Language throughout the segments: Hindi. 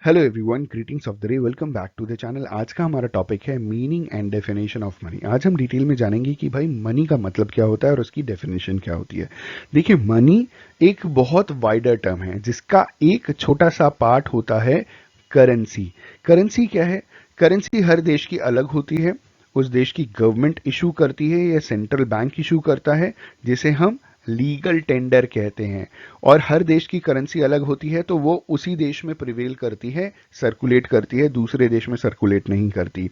Hello everyone, greetings of the day. Welcome back to the channel. आज का हमारा टॉपिक है meaning and definition of money. आज हम डिटेल में जानेंगे कि भाई मनी का मतलब क्या होता है और उसकी डेफिनेशन क्या होती है। देखिए, मनी एक बहुत वाइडर टर्म है जिसका एक छोटा सा पार्ट होता है करेंसी। करेंसी क्या है? करेंसी हर देश की अलग होती है। उस देश की गवर्नमेंट इशू करती है या सेंट्रल बैंक इशू करता है, जिसे हम लीगल टेंडर कहते हैं। और हर देश की करेंसी अलग होती है, तो वो उसी देश में प्रिवेल करती है, सर्कुलेट करती है, दूसरे देश में सर्कुलेट नहीं करती।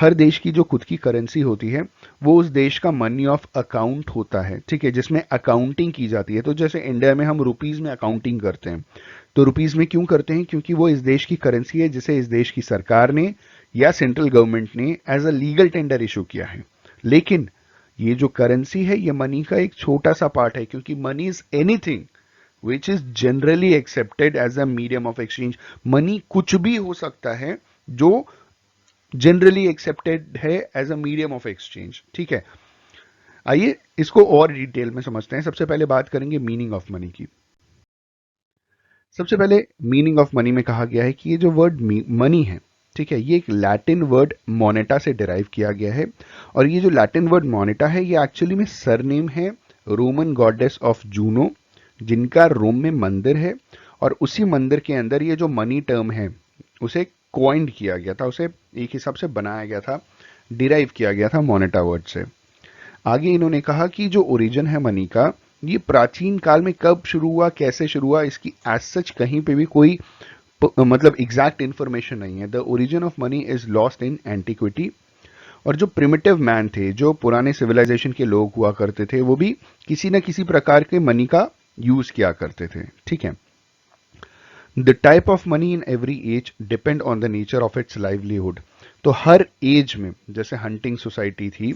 हर देश की जो खुद की करेंसी होती है वो उस देश का मनी ऑफ अकाउंट होता है, ठीक है, जिसमें अकाउंटिंग की जाती है। तो जैसे इंडिया में हम रुपीज में अकाउंटिंग करते हैं, तो रुपीज में क्यों करते हैं? क्योंकि वो इस देश की करेंसी है जिसे इस देश की सरकार ने या सेंट्रल गवर्नमेंट ने as a legal tender issue किया है। लेकिन ये जो करेंसी है ये मनी का एक छोटा सा पार्ट है, क्योंकि money is anything which is generally accepted as a medium of exchange. Money कुछ भी हो सकता है जो जनरली एक्सेप्टेड है as a medium of exchange, ठीक है। आइए इसको और डिटेल में समझते हैं। सबसे पहले बात करेंगे मीनिंग ऑफ मनी की। सबसे पहले मीनिंग ऑफ मनी में कहा गया है कि ये जो वर्ड मनी है, ठीक है, ये एक लैटिन वर्ड मोनेटा से डिराइव किया गया है। और ये जो लैटिन वर्ड मोनेटा है ये एक्चुअली में सरनेम है रोमन गॉडेस ऑफ जूनो, जिनका रोम में मंदिर है। और उसी मंदिर के अंदर ये जो मनी टर्म है उसे कॉइंड किया गया था, उसे एक हिसाब से बनाया गया था, डिराइव किया गया था मोनेटा वर्ड से। आगे इन्होंने कहा कि जो ओरिजिन है मनी का, ये प्राचीन काल में कब शुरू हुआ, कैसे शुरू हुआ, इसकी एज सच कहीं पे भी कोई मतलब एग्जैक्ट इंफॉर्मेशन नहीं है। The origin of money is lost in antiquity. और जो प्रिमिटिव मैन थे, जो पुराने सिविलाइजेशन के लोग हुआ करते थे, वो भी किसी न किसी प्रकार के मनी का यूज किया करते थे, ठीक है। The type of money in every age depend on the nature of its livelihood. तो हर एज में, जैसे हंटिंग सोसाइटी थी,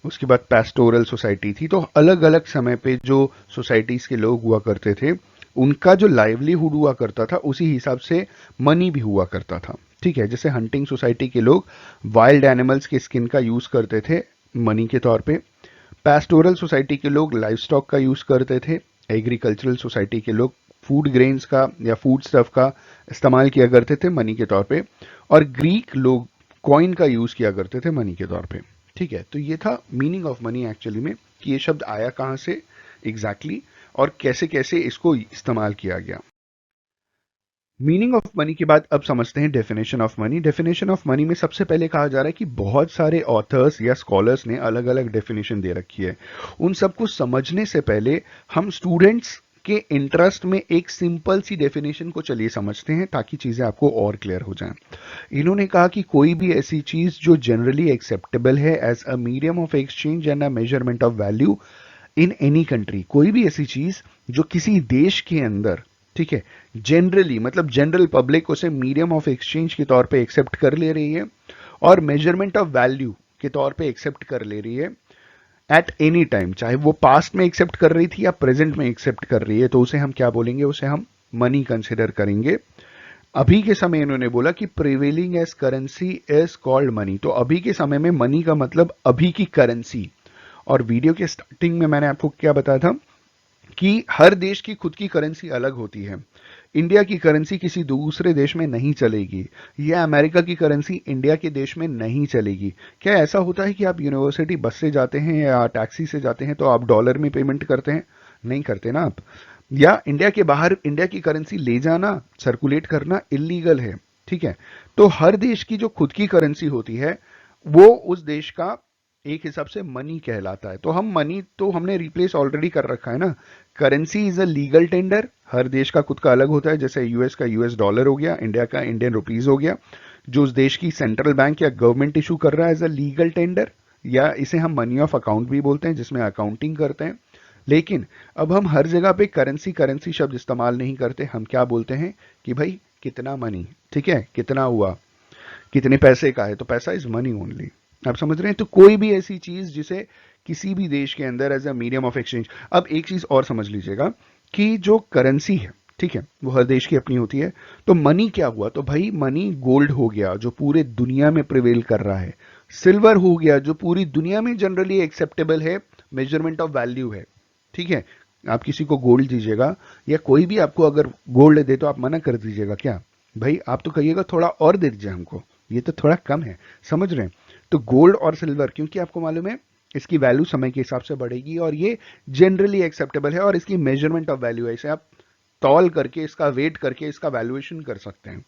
उसके बाद पैस्टोरल सोसाइटी थी, तो अलग अलग समय पे जो सोसाइटीज के लोग हुआ करते थे, उनका जो लाइवलीहुड हुआ करता था उसी हिसाब से मनी भी हुआ करता था, ठीक है। जैसे हंटिंग सोसाइटी के लोग वाइल्ड एनिमल्स के स्किन का यूज करते थे मनी के तौर पे। पैस्टोरल सोसाइटी के लोग लाइफ स्टॉक का यूज करते थे। एग्रीकल्चरल सोसाइटी के लोग फूड ग्रेन्स का या फूड स्टफ का इस्तेमाल किया करते थे मनी के तौर पे। और ग्रीक लोग कॉइन का यूज किया करते थे मनी के तौर पे, ठीक है। तो ये था मीनिंग ऑफ मनी एक्चुअली में, कि ये शब्द आया कहाँ से एग्जैक्टली और कैसे कैसे इसको इस्तेमाल किया गया। मीनिंग ऑफ मनी के बाद अब समझते हैं definition of money. Definition of money में सबसे पहले कहा जा रहा है कि बहुत सारे ऑथर्स या स्कॉलर्स ने अलग अलग डेफिनेशन दे रखी है। उन सबको समझने से पहले हम स्टूडेंट्स के इंटरेस्ट में एक सिंपल सी डेफिनेशन को चलिए समझते हैं, ताकि चीजें आपको और क्लियर हो जाएं। इन्होंने कहा कि कोई भी ऐसी चीज जो जनरली एक्सेप्टेबल है as a medium of exchange and a measurement of value in any country, कोई भी ऐसी चीज जो किसी देश के अंदर, ठीक है, जनरली मतलब जनरल पब्लिक उसे मीडियम ऑफ एक्सचेंज के तौर पे एक्सेप्ट कर ले रही है और मेजरमेंट ऑफ वैल्यू के तौर पे एक्सेप्ट कर ले रही है एट एनी टाइम, चाहे वो पास्ट में एक्सेप्ट कर रही थी या प्रेजेंट में एक्सेप्ट कर रही है, तो उसे हम क्या बोलेंगे? उसे हम मनी कंसिडर करेंगे। अभी के समय इन्होंने बोला कि prevailing as currency is called money. तो अभी के समय में मनी का मतलब अभी की करेंसी। और वीडियो के स्टार्टिंग में मैंने आपको क्या बताया था कि हर देश की खुद की करेंसी अलग होती है। इंडिया की करेंसी किसी दूसरे देश में नहीं चलेगी, या अमेरिका की करेंसी इंडिया के देश में नहीं चलेगी। क्या ऐसा होता है कि आप यूनिवर्सिटी बस से जाते हैं या टैक्सी से जाते हैं तो आप डॉलर में पेमेंट करते हैं? नहीं करते ना आप। या इंडिया के बाहर इंडिया की करेंसी ले जाना, सर्कुलेट करना इलीगल है, ठीक है। तो हर देश की जो खुद की करेंसी होती है वो उस देश का एक हिसाब से मनी कहलाता है। तो हम मनी तो हमने रिप्लेस ऑलरेडी कर रखा है ना। Currency is a legal tender, हर देश का खुद का अलग होता है। जैसे यूएस का यूएस डॉलर हो गया, इंडिया का इंडियन रुपीज हो गया, जो उस देश की सेंट्रल बैंक या गवर्नमेंट इशू कर रहा है एज अ लीगल टेंडर। या इसे हम मनी ऑफ अकाउंट भी बोलते हैं, जिसमें अकाउंटिंग करते हैं। लेकिन अब हम हर जगह पे करेंसी करेंसी शब्द इस्तेमाल नहीं करते। हम क्या बोलते हैं कि भाई कितना मनी, ठीक है, कितना हुआ, कितने पैसे का है, तो पैसा इज मनी ओनली। आप समझ रहे हैं? तो कोई भी ऐसी चीज जिसे किसी भी देश के अंदर as a medium of exchange. अब एक चीज और समझ लीजिएगा कि जो करेंसी है, ठीक है, वो हर देश की अपनी होती है। तो मनी क्या हुआ? तो भाई मनी गोल्ड हो गया जो पूरे दुनिया में प्रिवेल कर रहा है। सिल्वर हो गया जो पूरी दुनिया में जनरली एक्सेप्टेबल है, मेजरमेंट ऑफ वैल्यू है, ठीक है। आप किसी को गोल्ड दीजिएगा या कोई भी आपको अगर गोल्ड दे तो आप मना कर दीजिएगा क्या? भाई आप तो कहिएगा थोड़ा और दे दीजिए हमको, ये तो थोड़ा कम है, समझ रहे हैं। तो गोल्ड और सिल्वर, क्योंकि आपको मालूम है इसकी वैल्यू समय के हिसाब से बढ़ेगी और ये जनरली एक्सेप्टेबल है और इसकी मेजरमेंट ऑफ वैल्यू है, इसे आप तौल करके इसका वेट करके इसका वैल्यूएशन कर सकते हैं।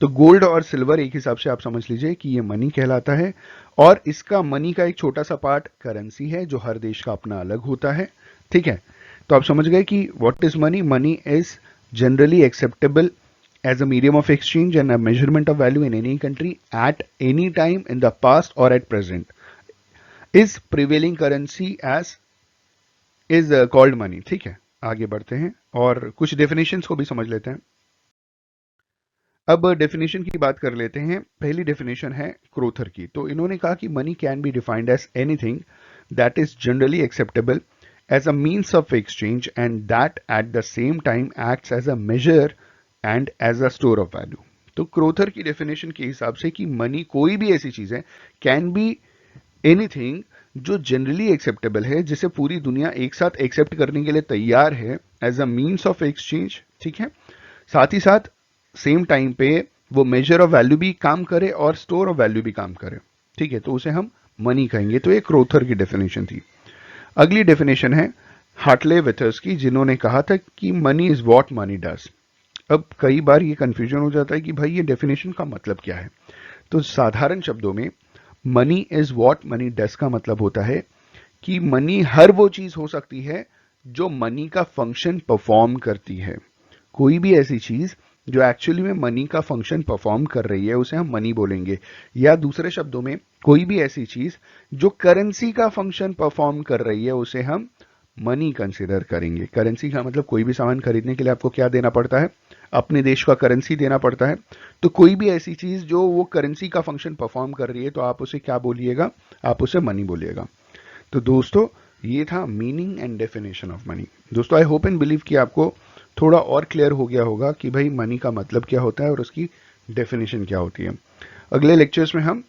तो गोल्ड और सिल्वर एक हिसाब से आप समझ लीजिए कि ये मनी कहलाता है, और इसका मनी का एक छोटा सा पार्ट करेंसी है जो हर देश का अपना अलग होता है। ठीक है, तो आप समझ गए कि what is money. Money is generally acceptable as a medium of exchange and a measurement of value in any country at any time in the past or at present is prevailing currency as is called money। ठीक है, आगे बढ़ते हैं और कुछ डेफिनेशंस को भी समझ लेते हैं। अब डेफिनेशन की बात कर लेते हैं। पहली डेफिनेशन है क्रोथर की। तो इन्होंने कहा कि money can be defined as anything that is generally acceptable as a means of exchange and that at the same time acts as a measure and as a store of value. तो क्रोथर की डेफिनेशन के हिसाब से कि मनी कोई भी ऐसी चीज है, कैन बी एनीथिंग जो जनरली एक्सेप्टेबल है, जिसे पूरी दुनिया एक साथ एक्सेप्ट करने के लिए तैयार है as a means of exchange. ठीक है, साथ ही साथ सेम टाइम पे वो मेजर ऑफ वैल्यू भी काम करे और स्टोर ऑफ वैल्यू भी काम करे। ठीक है, तो उसे हम मनी कहेंगे। तो ये क्रोथर की डेफिनेशन थी। अगली डेफिनेशन है हार्टले विथर्स की, जिन्होंने कहा था कि money is what money does. अब कई बार ये कंफ्यूजन हो जाता है कि भाई ये डेफिनेशन का मतलब क्या है। तो साधारण शब्दों में money is what money does का मतलब होता है कि मनी हर वो चीज हो सकती है जो मनी का फंक्शन परफॉर्म करती है। कोई भी ऐसी चीज जो एक्चुअली में मनी का फंक्शन परफॉर्म कर रही है उसे हम मनी बोलेंगे। या दूसरे शब्दों में कोई भी ऐसी चीज जो करेंसी का फंक्शन परफॉर्म कर रही है उसे हम मनी कंसिडर करेंगे। करेंसी का मतलब कोई भी सामान खरीदने के लिए आपको क्या देना पड़ता है, अपने देश का करेंसी देना पड़ता है। तो कोई भी ऐसी चीज जो वो करेंसी का फंक्शन परफॉर्म कर रही है तो आप उसे क्या बोलिएगा, आप उसे मनी बोलिएगा। तो दोस्तों ये था meaning and definition of money. दोस्तों आई होप एंड बिलीव कि आपको थोड़ा और क्लियर हो गया होगा कि भाई मनी का मतलब क्या होता है और उसकी डेफिनेशन क्या होती है। अगले लेक्चर्स में हम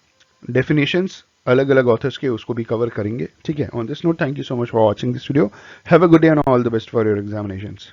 डेफिनेशंस अलग अलग ऑथर्स के उसको भी कवर करेंगे। ठीक है, on this note thank you so much for watching this video. Have a good day and all the best for your examinations.